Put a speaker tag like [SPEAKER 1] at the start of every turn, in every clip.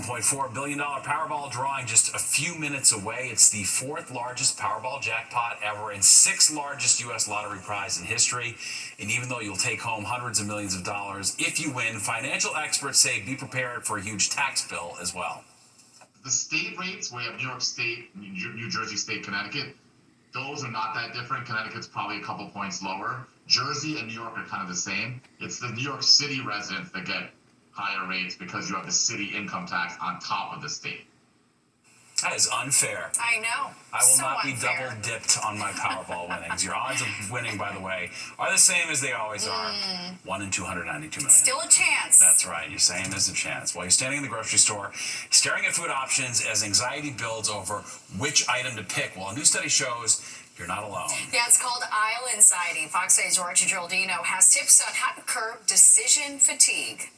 [SPEAKER 1] $1.4 billion Powerball drawing just a few minutes away. It's the fourth largest Powerball jackpot ever and sixth largest U.S. lottery prize in history. And even though you'll take home hundreds of millions of dollars if you win, financial experts say be prepared for a huge tax bill as well.
[SPEAKER 2] The state rates, we have New York State, New Jersey State, Connecticut, those are not that different. Connecticut's probably a couple points lower. Jersey and New York are kind of the same. It's the New York City residents that get higher rates because you have the city income tax on top of the state.
[SPEAKER 1] That is unfair.
[SPEAKER 3] I know.
[SPEAKER 1] I will not be double dipped on my Powerball winnings. Your odds of winning, by the way, are the same as they always are. 1 in 292 million.
[SPEAKER 3] Still a chance.
[SPEAKER 1] That's right. You're saying there's a chance. While you're standing in the grocery store, staring at food options as anxiety builds over which item to pick. Well, a new study shows you're not alone.
[SPEAKER 3] Yeah, it's called aisle anxiety. Fox 8's Roger Geraldino has tips on how to curb decision fatigue.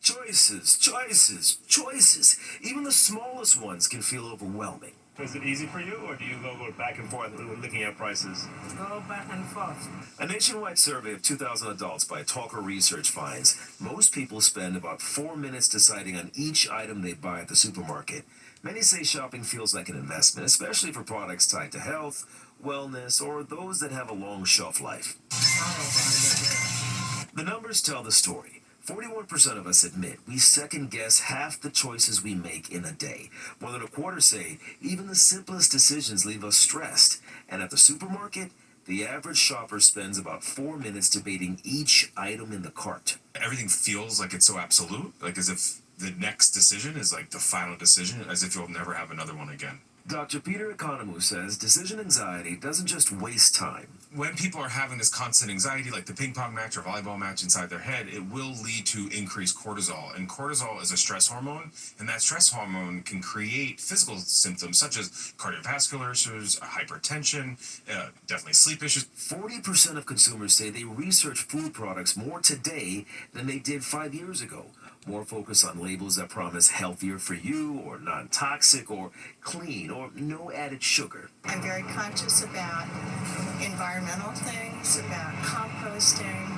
[SPEAKER 4] Choices, choices, choices. Even the smallest ones can feel overwhelming.
[SPEAKER 5] Is it easy for you, or do you go back and forth looking at prices?
[SPEAKER 6] Go back and forth.
[SPEAKER 4] A nationwide survey of 2,000 adults by Talker Research finds most people spend about 4 minutes deciding on each item they buy at the supermarket. Many say shopping feels like an investment, especially for products tied to health, wellness, or those that have a long shelf life. The numbers tell the story. 41% of us admit we second-guess half the choices we make in a day. More than a quarter say even the simplest decisions leave us stressed. And at the supermarket, the average shopper spends about 4 minutes debating each item in the cart.
[SPEAKER 7] Everything feels like it's so absolute, like as if the next decision is like the final decision, as if you'll never have another one again.
[SPEAKER 4] Dr. Peter Economou says decision anxiety doesn't just waste time.
[SPEAKER 7] When people are having this constant anxiety, like the ping pong match or volleyball match inside their head, it will lead to increased cortisol. And cortisol is a stress hormone, and that stress hormone can create physical symptoms such as cardiovascular issues, hypertension, definitely sleep issues.
[SPEAKER 4] 40% of consumers say they research food products more today than they did 5 years ago. More focus on labels that promise healthier for you, or non-toxic, or clean, or no added sugar.
[SPEAKER 6] I'm very conscious about environmental things, about composting,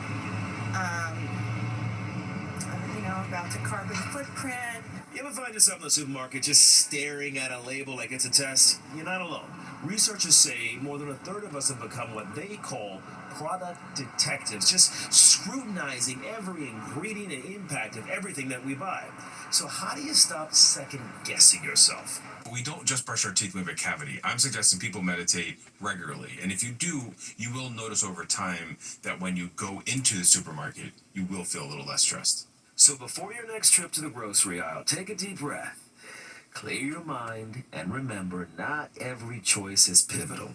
[SPEAKER 6] about the carbon footprint.
[SPEAKER 4] You ever find yourself in the supermarket just staring at a label like it's a test? You're not alone. Researchers say more than a third of us have become what they call product detectives, just scrutinizing every ingredient and impact of everything that we buy. So how do you stop second-guessing yourself?
[SPEAKER 7] We don't just brush our teeth when we have a cavity. I'm suggesting people meditate regularly. And if you do, you will notice over time that when you go into the supermarket, you will feel a little less stressed.
[SPEAKER 4] So before your next trip to the grocery aisle, take a deep breath, clear your mind, and remember, not every choice is pivotal.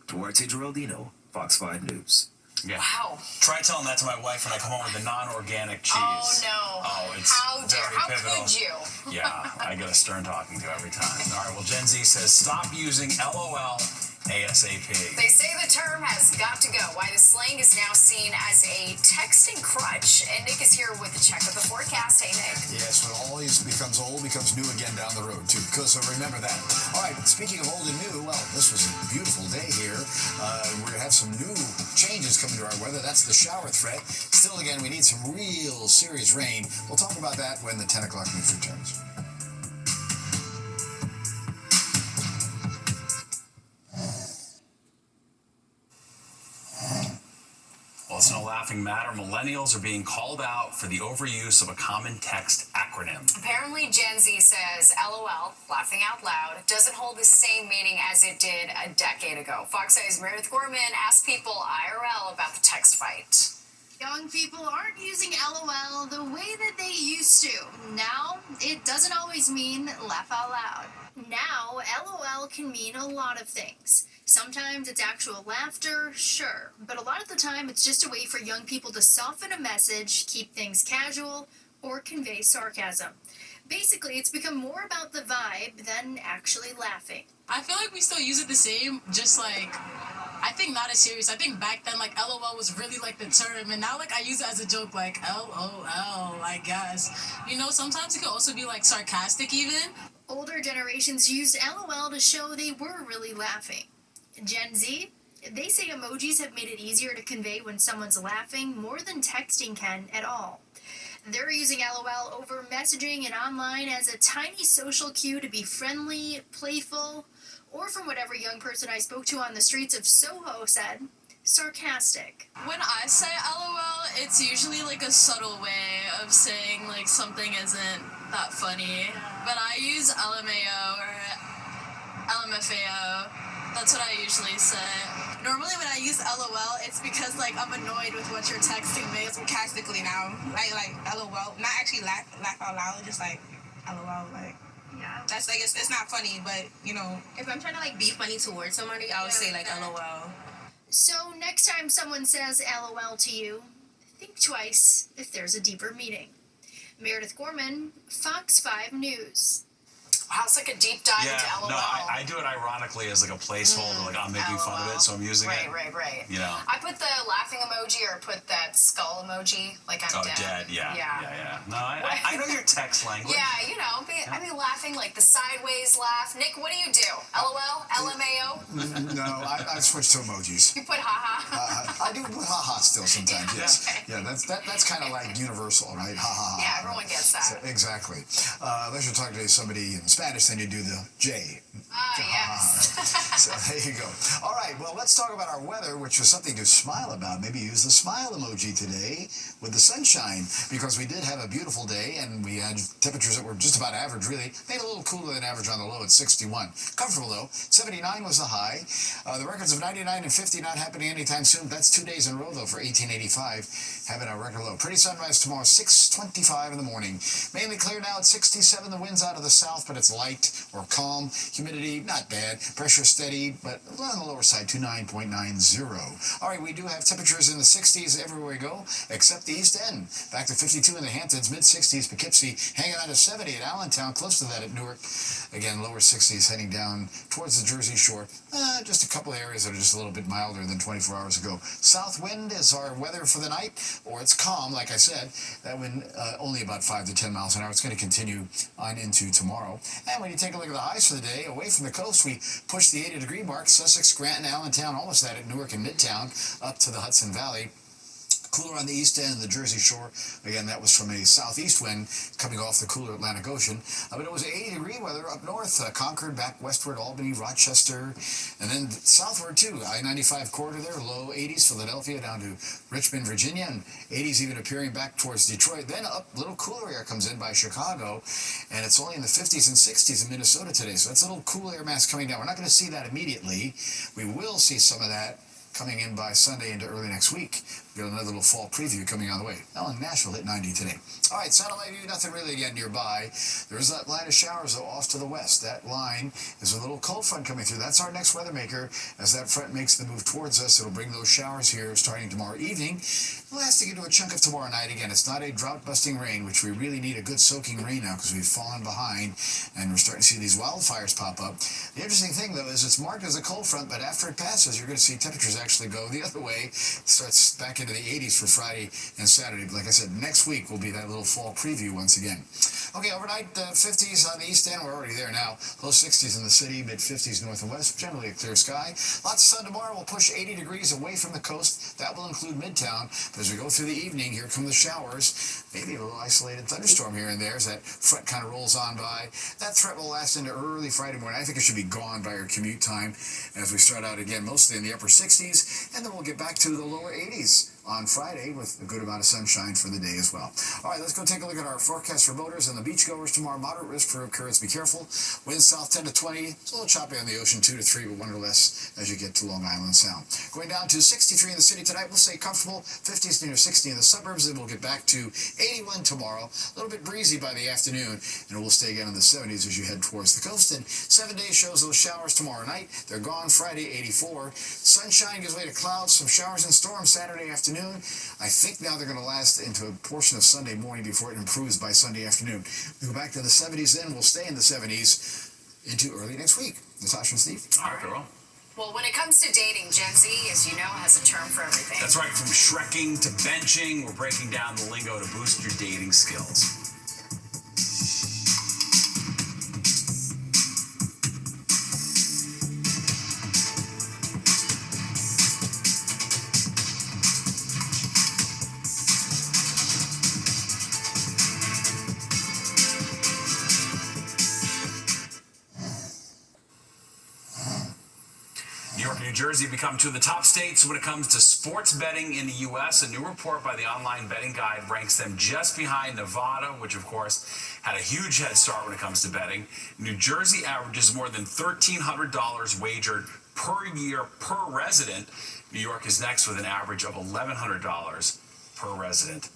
[SPEAKER 4] Duarte Geraldino, Fox 5 News.
[SPEAKER 1] Yeah.
[SPEAKER 3] Wow.
[SPEAKER 1] Try telling that to my wife when I come home with the non-organic cheese.
[SPEAKER 3] Oh, no.
[SPEAKER 1] Oh, it's
[SPEAKER 3] How
[SPEAKER 1] pivotal.
[SPEAKER 3] could you?
[SPEAKER 1] Yeah, I get a stern talking to every time. All right, well, Gen Z says stop using LOL ASAP.
[SPEAKER 3] They say the term has got to go. Why the slang is now seen as a texting crutch. And Nick is here with a check of the forecast. Hey, Nick.
[SPEAKER 8] Yes, what always becomes old becomes new again down the road, too. So remember that. All right, speaking of old and new, well, this was a beautiful day here. We're going to have some new changes coming to our weather. That's the shower threat. Still, again, we need some real serious rain. We'll talk about that when the 10 o'clock news returns.
[SPEAKER 1] Well, it's no laughing matter. Millennials are being called out for the overuse of a common text acronym.
[SPEAKER 3] Apparently, Gen Z says LOL, laughing out loud, doesn't hold the same meaning as it did a decade ago. Fox 8's Meredith Gorman asked people IRL about the text fight.
[SPEAKER 9] Young people aren't using LOL the way that they used to. Now, it doesn't always mean laugh out loud. Now, LOL can mean a lot of things. Sometimes it's actual laughter, sure, but a lot of the time it's just a way for young people to soften a message, keep things casual, or convey sarcasm. Basically, it's become more about the vibe than actually laughing.
[SPEAKER 10] I feel like we still use it the same, just like, I think not as serious. I think back then, like, LOL was really, like, the term, and now, like, I use it as a joke, like, LOL, I guess. You know, sometimes it could also be, like, sarcastic even.
[SPEAKER 9] Older generations used LOL to show they were really laughing. Gen Z, they say emojis have made it easier to convey when someone's laughing more than texting can at all. They're using LOL over messaging and online as a tiny social cue to be friendly, playful, or from whatever young person I spoke to on the streets of Soho said, sarcastic.
[SPEAKER 11] When I say LOL, it's usually like a subtle way of saying like something isn't that funny. But I use LMAO or LMFAO. That's what I usually say.
[SPEAKER 12] Normally when I use LOL, it's because like I'm annoyed with what you're texting me.
[SPEAKER 13] Sarcastically now, like LOL, not actually laugh out loud, just like LOL, like. Yeah. That's like it's not funny, but you know, if I'm trying to like be funny towards somebody, I would say like LOL.
[SPEAKER 9] So next time someone says LOL to you, think twice if there's a deeper meaning. Meredith Gorman, Fox 5 News.
[SPEAKER 3] Wow, it's like a deep dive into LOL.
[SPEAKER 1] No, I do it ironically as like a placeholder, like I'm making fun of it, so I'm using it.
[SPEAKER 3] Right.
[SPEAKER 1] You know.
[SPEAKER 3] I put the laughing emoji or put that skull emoji, like I'm dead.
[SPEAKER 1] Yeah. No, I know your text language.
[SPEAKER 3] Yeah, you know, I mean laughing, like the sideways laugh. Nick, what do you do? LOL? LMAO?
[SPEAKER 8] No, I switched to emojis.
[SPEAKER 3] You put haha?
[SPEAKER 8] I do put haha still sometimes, yes.
[SPEAKER 3] Okay.
[SPEAKER 8] Yeah, that's kind of like universal, right? Ha ha ha.
[SPEAKER 3] Yeah, everyone gets that.
[SPEAKER 8] So, exactly. Unless you're talking to somebody in Spanish, then you do the J.
[SPEAKER 3] Yes.
[SPEAKER 8] So there you go. All right, well, let's talk about our weather, which was something to smile about. Maybe use the smile emoji today with the sunshine, because we did have a beautiful day, and we had temperatures that were just about average, really. Made a little cooler than average on the low at 61. Comfortable, though. 79 was the high. The records of 99 and 50 not happening anytime soon. That's 2 days in a row, though, for 1885, having a record low. Pretty sunrise tomorrow, 6:25 in the morning. Mainly clear now at 67. The wind's out of the south, but it's light or calm. Humidity, not bad. Pressure steady, but on the lower side, 29.90. All right, we do have temperatures in the 60s everywhere we go, except the East End. Back to 52 in the Hamptons, mid-60s. Poughkeepsie hanging on to 70 at Allentown, close to that at Newark. Again, lower 60s heading down towards the Jersey Shore. Just a couple areas that are just a little bit milder than 24 hours ago. South wind is our weather for the night, or it's calm, like I said. That wind only about 5 to 10 miles an hour. It's going to continue on into tomorrow. And when you take a look at the highs for the day, away from the coast, we push the 80-degree mark. Sussex, Granton, Allentown, almost at Newark and Midtown, up to the Hudson Valley. Cooler on the east end of the Jersey Shore. Again, that was from a southeast wind coming off the cooler Atlantic Ocean. But it was 80-degree weather up north, Concord, back westward, Albany, Rochester, and then southward too. I-95 corridor there, low 80s, Philadelphia down to Richmond, Virginia, and 80s even appearing back towards Detroit. Then up, little cooler air comes in by Chicago, and it's only in the 50s and 60s in Minnesota today. So that's a little cool air mass coming down. We're not going to see that immediately. We will see some of that coming in by Sunday into early next week. We've got another little fall preview coming on the way. Now in Nashville hit 90 today. All right, satellite view, nothing really again nearby. There is that line of showers, though, off to the west. That line is a little cold front coming through. That's our next weather maker. As that front makes the move towards us, it'll bring those showers here starting tomorrow evening, lasting into a chunk of tomorrow night. Again, it's not a drought-busting rain, which we really need a good soaking rain now because we've fallen behind, and we're starting to see these wildfires pop up. The interesting thing, though, is it's marked as a cold front, but after it passes, you're going to see temperatures actually go the other way. It starts back into the 80s for Friday and Saturday. But like I said, next week will be that little fall preview once again. Okay, overnight, 50s on the east end. We're already there now. Low 60s in the city, mid-50s north and west. Generally a clear sky. Lots of sun tomorrow. We'll push 80 degrees away from the coast. That will include Midtown. But as we go through the evening, here come the showers. Maybe a little isolated thunderstorm here and there as that front kind of rolls on by. That threat will last into early Friday morning. I think it should be gone by our commute time as we start out again, mostly in the upper 60s. And then we'll get back to the lower 80s on Friday with a good amount of sunshine for the day as well. All right, let's go take a look at our forecast for boaters and the beachgoers tomorrow. Moderate risk for currents. Be careful. Winds south 10 to 20. It's a little choppy on the ocean, 2 to 3, but 1 or less as you get to Long Island Sound. Going down to 63 in the city tonight. We'll say comfortable. 50s near 60 in the suburbs. Then we'll get back to 81 tomorrow. A little bit breezy by the afternoon, and we'll stay again in the 70s as you head towards the coast. And 7 days shows those showers tomorrow night. They're gone Friday, 84. Sunshine gives way to clouds. Some showers and storms Saturday afternoon. I think now they're going to last into a portion of Sunday morning before it improves by Sunday afternoon. We go back to the 70s then. We'll stay in the 70s into early next week. Natasha and Steve.
[SPEAKER 1] All right, girl.
[SPEAKER 3] Well, when it comes to dating, Gen Z, as you know, has a term for everything.
[SPEAKER 1] That's right. From shrekking to benching, we're breaking down the lingo to boost your dating skills. and New Jersey become two of the top states when it comes to sports betting in the U.S. A new report by the Online Betting Guide ranks them just behind Nevada, which, of course, had a huge head start when it comes to betting. New Jersey averages more than $1,300 wagered per year per resident. New York is next with an average of $1,100 per resident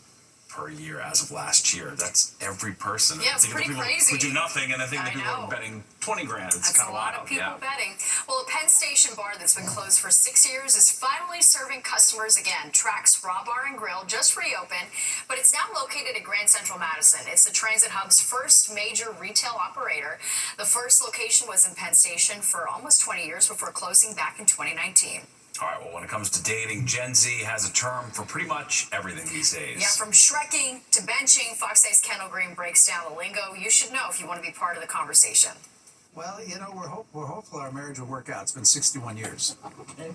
[SPEAKER 1] per year as of last year. That's every person.
[SPEAKER 3] Yeah, it's pretty crazy.
[SPEAKER 1] Who do nothing, and I think the people are betting 20 grand. It's
[SPEAKER 3] That's
[SPEAKER 1] kind
[SPEAKER 3] a
[SPEAKER 1] of
[SPEAKER 3] lot
[SPEAKER 1] wild.
[SPEAKER 3] of people
[SPEAKER 1] Yeah.
[SPEAKER 3] betting. Well, a Penn Station bar that's been closed for 6 years is finally serving customers again. Track's Raw Bar and Grill just reopened, but it's now located at Grand Central Madison. It's the Transit Hub's first major retail operator. The first location was in Penn Station for almost 20 years before closing back in 2019.
[SPEAKER 1] All right, well, when it comes to dating, Gen Z has a term for pretty much everything these days.
[SPEAKER 3] Yeah, from shrekking to benching, Fox 8's Kendall Green breaks down the lingo you should know if you want to be part of the conversation.
[SPEAKER 14] Well, you know, we're hopeful our marriage will work out. It's been 61 years. Okay.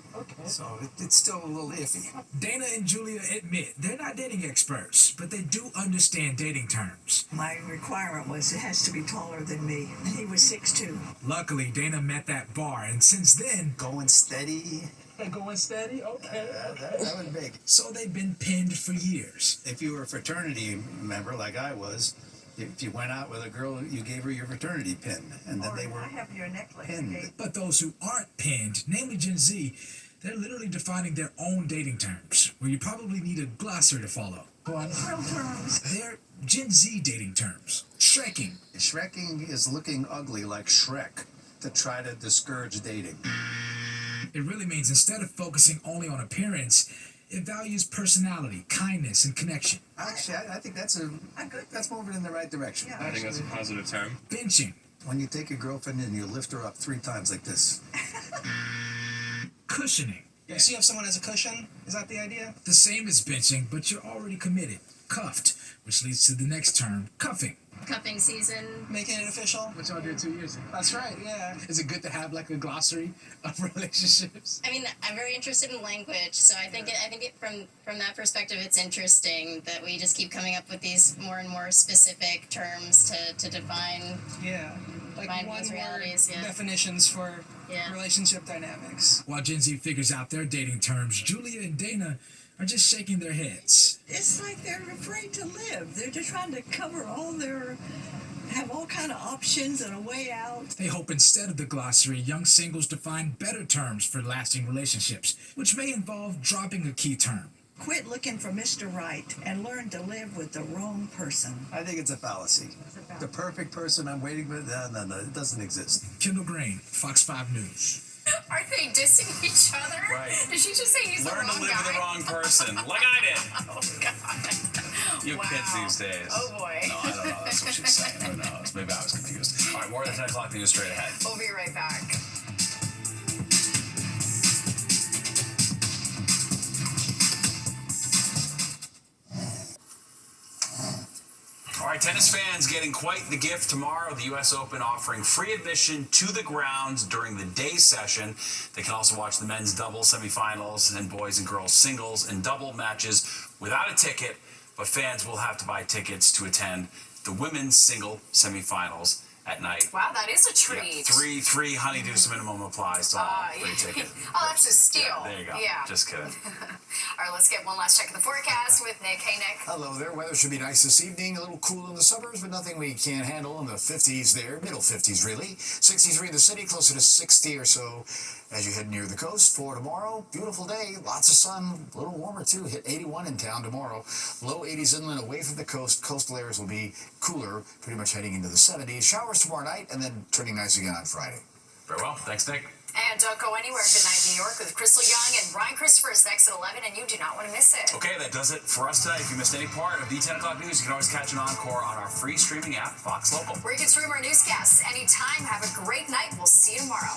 [SPEAKER 14] So it's still a little iffy.
[SPEAKER 15] Dana and Julia admit they're not dating experts, but they do understand dating terms.
[SPEAKER 16] My requirement was it has to be taller than me, and he was 6'2".
[SPEAKER 15] Luckily, Dana met that bar, and since then...
[SPEAKER 14] Going steady.
[SPEAKER 15] Going steady? Okay.
[SPEAKER 14] That was big.
[SPEAKER 15] So they've been pinned for years.
[SPEAKER 14] If you were a fraternity member like I was, if you went out with a girl, you gave her your fraternity pin, and then they were
[SPEAKER 16] I have your necklace.
[SPEAKER 14] pinned.
[SPEAKER 15] But those who aren't pinned, namely Gen Z, they're literally defining their own dating terms, where you probably need a glossary to follow.
[SPEAKER 16] Real terms.
[SPEAKER 15] They're Gen Z dating terms. Shrekking.
[SPEAKER 14] Shrekking is looking ugly like Shrek to try to discourage dating.
[SPEAKER 15] It really means instead of focusing only on appearance, it values personality, kindness, and connection.
[SPEAKER 14] Actually, I think that's moving in the right direction.
[SPEAKER 16] Yeah.
[SPEAKER 5] I think that's a positive term.
[SPEAKER 15] Benching.
[SPEAKER 14] When you take a girlfriend and you lift her up 3 times like this.
[SPEAKER 15] Cushioning.
[SPEAKER 17] You see if someone has a cushion? Is that the idea?
[SPEAKER 15] The same as benching, but you're already committed. Cuffed, which leads to the next term, cuffing.
[SPEAKER 11] Cuffing season.
[SPEAKER 17] Making it official?
[SPEAKER 15] Which y'all did 2 years ago.
[SPEAKER 17] That's right, yeah.
[SPEAKER 15] Is it good to have like a glossary of relationships?
[SPEAKER 11] I mean, I'm very interested in language, so I think from that perspective, it's interesting that we just keep coming up with these more and more specific terms to define.
[SPEAKER 17] Yeah. Like
[SPEAKER 11] these
[SPEAKER 17] one
[SPEAKER 11] realities.
[SPEAKER 17] word
[SPEAKER 11] Yeah.
[SPEAKER 17] definitions for relationship dynamics.
[SPEAKER 15] While Gen Z figures out their dating terms, Julia and Dana are just shaking their heads.
[SPEAKER 16] It's like they're afraid to live. They're just trying to cover have all kind of options and a way out.
[SPEAKER 15] They hope instead of the glossary, young singles define better terms for lasting relationships, which may involve dropping a key term.
[SPEAKER 16] Quit looking for Mr. Right and learn to live with the wrong person.
[SPEAKER 14] I think it's a fallacy. The perfect person I'm waiting with, no, it doesn't exist.
[SPEAKER 15] Kendall Green, Fox 5 News.
[SPEAKER 3] Are they dissing each other?
[SPEAKER 1] Right.
[SPEAKER 3] Did she just say he's
[SPEAKER 1] Learn
[SPEAKER 3] the wrong
[SPEAKER 1] to live
[SPEAKER 3] guy?
[SPEAKER 1] with the wrong person, like I did.
[SPEAKER 3] Oh, God.
[SPEAKER 1] You
[SPEAKER 3] Wow.
[SPEAKER 1] kids these days.
[SPEAKER 3] Oh, boy.
[SPEAKER 1] No, I don't know. That's what she's saying. Who knows? Maybe I was confused. All right, more of the 10 o'clock news straight ahead.
[SPEAKER 3] We'll be right back.
[SPEAKER 1] All right, tennis fans getting quite the gift tomorrow. The U.S. Open offering free admission to the grounds during the day session. They can also watch the men's double semifinals and boys and girls singles and double matches without a ticket, but fans will have to buy tickets to attend the women's single semifinals at night.
[SPEAKER 3] Wow, that is a treat.
[SPEAKER 1] Yeah, three honeydews minimum applies to all free ticket.
[SPEAKER 3] Oh, that's a steal.
[SPEAKER 1] Yeah, there you go.
[SPEAKER 3] Yeah.
[SPEAKER 1] Just kidding.
[SPEAKER 3] All right, let's get one last check of the forecast with Nick. Hey, Nick.
[SPEAKER 8] Hello there. Weather should be nice this evening. A little cool in the suburbs, but nothing we can't handle in the 50s there. Middle 50s, really. 63 in the city, closer to 60 or so as you head near the coast. For tomorrow, beautiful day. Lots of sun. A little warmer, too. Hit 81 in town tomorrow. Low 80s inland, away from the coast. Coastal areas will be cooler, pretty much heading into the 70s. Showers tomorrow night, and then turning nice again on Friday.
[SPEAKER 1] Very well. Thanks, Nick.
[SPEAKER 3] And don't go anywhere. Good night, New York, with Crystal Young and Brian Christopher is next at 11, and you do not want to miss it.
[SPEAKER 1] Okay, that does it for us tonight. If you missed any part of the 10 o'clock news, you can always catch an encore on our free streaming app, Fox Local.
[SPEAKER 3] Where you can stream our newscasts anytime. Have a great night. We'll see you tomorrow.